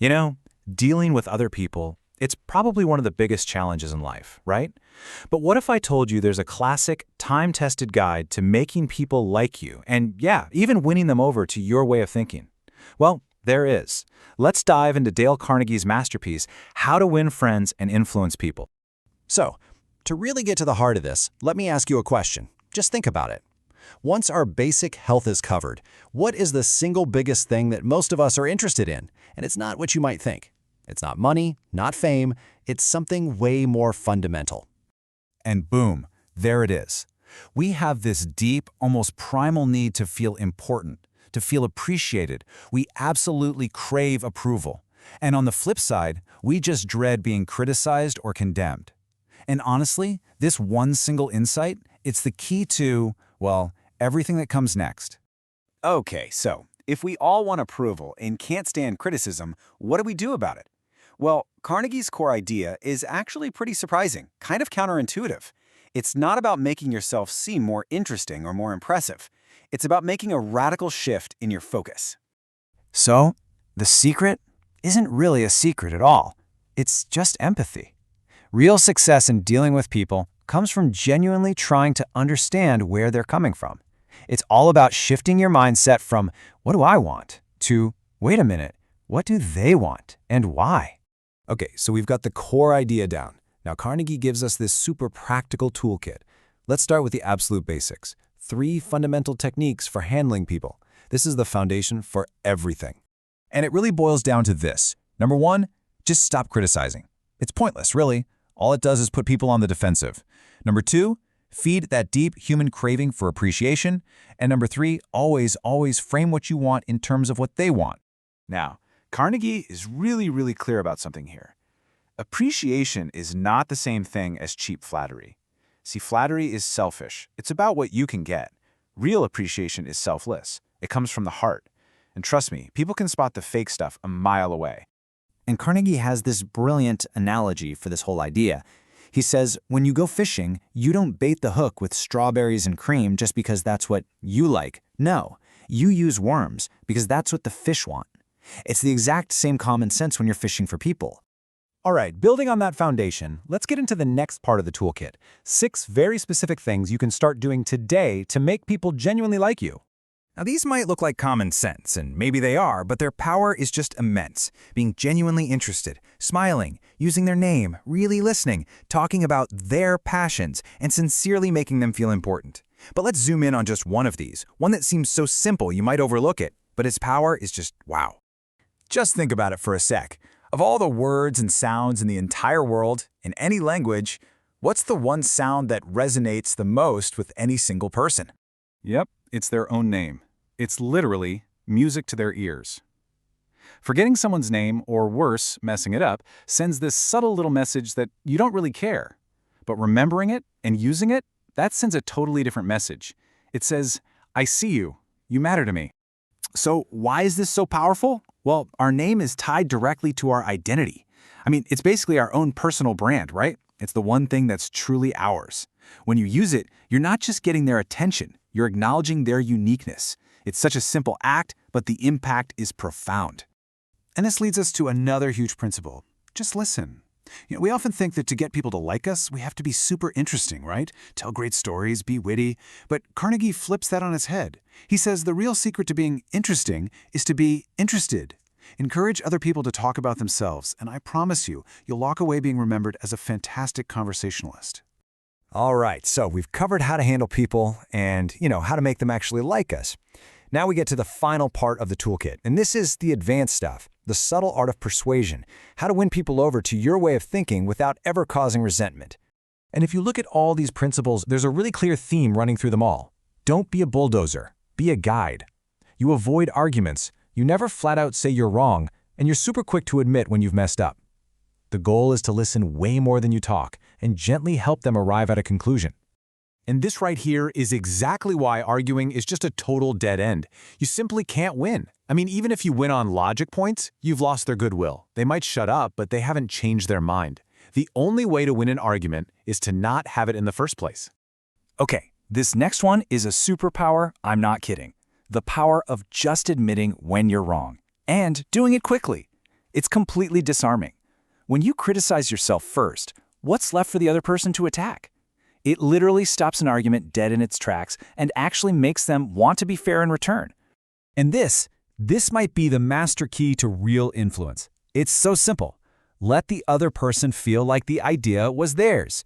You know, dealing with other people, it's probably one of the biggest challenges in life, right? But what if I told you there's a classic, time-tested guide to making people like you and, yeah, even winning them over to your way of thinking? Well, there is. Let's dive into Dale Carnegie's masterpiece, How to Win Friends and Influence People. So, to really get to the heart of this, let me ask you a question. Just think about it. Once our basic health is covered, what is the single biggest thing that most of us are interested in? And it's not what you might think. It's not money, not fame, it's something way more fundamental. And boom, there it is. We have this deep, almost primal need to feel important, to feel appreciated. We absolutely crave approval. And on the flip side, we just dread being criticized or condemned. And honestly, this one single insight, it's the key to, well, everything that comes next. Okay, so if we all want approval and can't stand criticism, what do we do about it? Well, Carnegie's core idea is actually pretty surprising, kind of counterintuitive. It's not about making yourself seem more interesting or more impressive. It's about making a radical shift in your focus. So, the secret isn't really a secret at all. It's just empathy. Real success in dealing with people comes from genuinely trying to understand where they're coming from. It's all about shifting your mindset from, what do I want, to, wait a minute, what do they want and why? Okay, so we've got the core idea down. Now Carnegie gives us this super practical toolkit. Let's start with the absolute basics. 3 fundamental techniques for handling people. This is the foundation for everything. And it really boils down to this. Number 1, just stop criticizing. It's pointless, really. All it does is put people on the defensive. Number 2, feed that deep human craving for appreciation. And number 3, always frame what you want in terms of what they want. Now, Carnegie is really clear about something here. Appreciation is not the same thing as cheap flattery. See, flattery is selfish. It's about what you can get. Real appreciation is selfless. It comes from the heart. And trust me, people can spot the fake stuff a mile away. And Carnegie has this brilliant analogy for this whole idea. He says, when you go fishing, you don't bait the hook with strawberries and cream just because that's what you like. No, you use worms because that's what the fish want. It's the exact same common sense when you're fishing for people. All right, building on that foundation, let's get into the next part of the toolkit. 6 very specific things you can start doing today to make people genuinely like you. Now, these might look like common sense, and maybe they are, but their power is just immense. Being genuinely interested, smiling, using their name, really listening, talking about their passions, and sincerely making them feel important. But let's zoom in on just one of these, one that seems so simple you might overlook it, but its power is just wow. Just think about it for a sec. Of all the words and sounds in the entire world, in any language, what's the one sound that resonates the most with any single person? Yep, it's their own name. It's literally music to their ears. Forgetting someone's name, or worse, messing it up, sends this subtle little message that you don't really care. But remembering it and using it, that sends a totally different message. It says, I see you. You matter to me. So why is this so powerful? Well, our name is tied directly to our identity. I mean, it's basically our own personal brand, right? It's the one thing that's truly ours. When you use it, you're not just getting their attention, you're acknowledging their uniqueness. It's such a simple act, but the impact is profound. And this leads us to another huge principle. Just listen. We often think that to get people to like us, we have to be super interesting, right? Tell great stories, be witty. But Carnegie flips that on its head. He says the real secret to being interesting is to be interested. Encourage other people to talk about themselves, and I promise you, you'll walk away being remembered as a fantastic conversationalist. All right, so we've covered how to handle people and, how to make them actually like us. Now we get to the final part of the toolkit, and this is the advanced stuff, the subtle art of persuasion, how to win people over to your way of thinking without ever causing resentment. And if you look at all these principles, there's a really clear theme running through them all. Don't be a bulldozer, be a guide. You avoid arguments, you never flat out say you're wrong, and you're super quick to admit when you've messed up. The goal is to listen way more than you talk and gently help them arrive at a conclusion. And this right here is exactly why arguing is just a total dead end. You simply can't win. I mean, even if you win on logic points, you've lost their goodwill. They might shut up, but they haven't changed their mind. The only way to win an argument is to not have it in the first place. Okay, this next one is a superpower, I'm not kidding. The power of just admitting when you're wrong. And doing it quickly. It's completely disarming. When you criticize yourself first, what's left for the other person to attack? It literally stops an argument dead in its tracks and actually makes them want to be fair in return. And this might be the master key to real influence. It's so simple. Let the other person feel like the idea was theirs.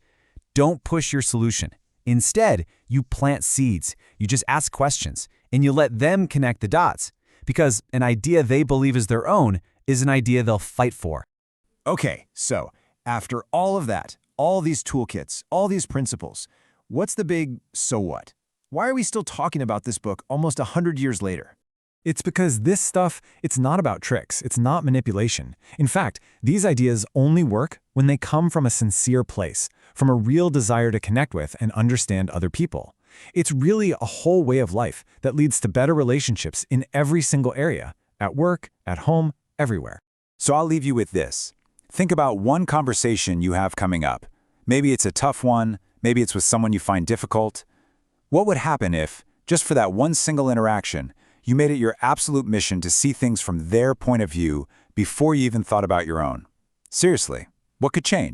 Don't push your solution. Instead, you plant seeds, you just ask questions, and you let them connect the dots. Because an idea they believe is their own is an idea they'll fight for. Okay, so after all of that, all these toolkits, all these principles, what's the big so what? Why are we still talking about this book almost 100 years later? It's because this stuff, it's not about tricks, it's not manipulation. In fact, these ideas only work when they come from a sincere place, from a real desire to connect with and understand other people. It's really a whole way of life that leads to better relationships in every single area, at work, at home, everywhere. So I'll leave you with this. Think about one conversation you have coming up. Maybe it's a tough one, maybe it's with someone you find difficult. What would happen if, just for that one single interaction, you made it your absolute mission to see things from their point of view before you even thought about your own? Seriously, what could change?